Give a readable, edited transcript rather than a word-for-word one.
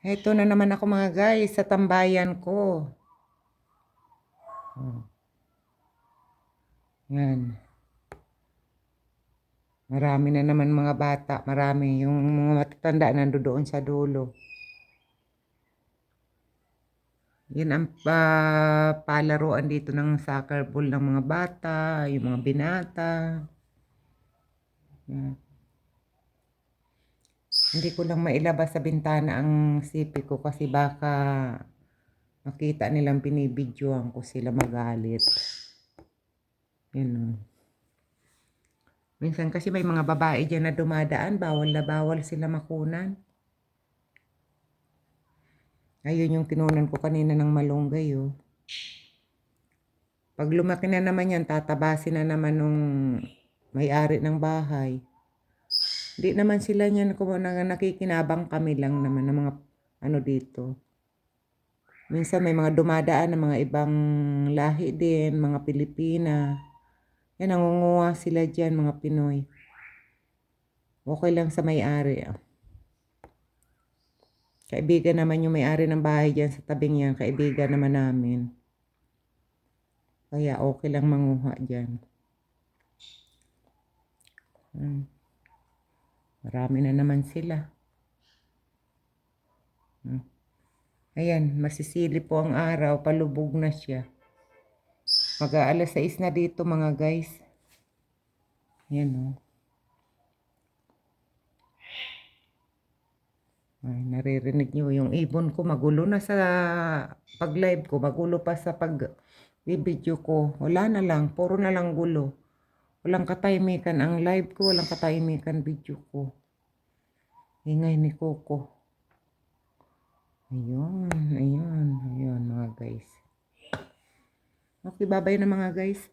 Eto na naman ako mga guys sa tambayan ko. Oh, yan. Marami na naman mga bata. Marami. Yung mga matatanda nandoon sa dulo. Yan ang palaruan dito ng soccer ball ng mga bata. Yung mga binata. Yan. Hindi ko lang mailabas sa bintana ang sipi ko kasi baka makita nilang binibidyoan ko sila magalit. Yan o. Minsan kasi may mga babae dyan na dumadaan, bawal na bawal sila makunan. Ayun yung kinunan ko kanina ng malunggay, oh. Pag lumaki na naman yan, tatabasin na naman nung may-ari ng bahay. Hindi naman sila niyan kung nakikinabang, kami lang naman ng mga ano dito. Minsan may mga dumadaan ng mga ibang lahi din, mga Pilipina. Yan, nangunguha sila dyan, mga Pinoy. Okay lang sa may-ari, ah. Kaibigan naman yung may-ari ng bahay dyan sa tabing yan. Kaibigan naman namin. Kaya okay lang manguha dyan. Marami na naman sila. Ayan, masisilip po ang araw. Palubog na siya. Mag-aalas 6 na dito mga guys. Ayan o. Ay, naririnig nyo yung ibon ko. Magulo na sa pag-live ko. Magulo pa sa pag-video ko. Wala na lang. Puro na lang gulo. Walang katahimikan ang live ko. Walang katahimikan video ko. Ingay ni Coco. Ayun. Ayun. Ayun mga guys. Okay, bye-bye na mga guys.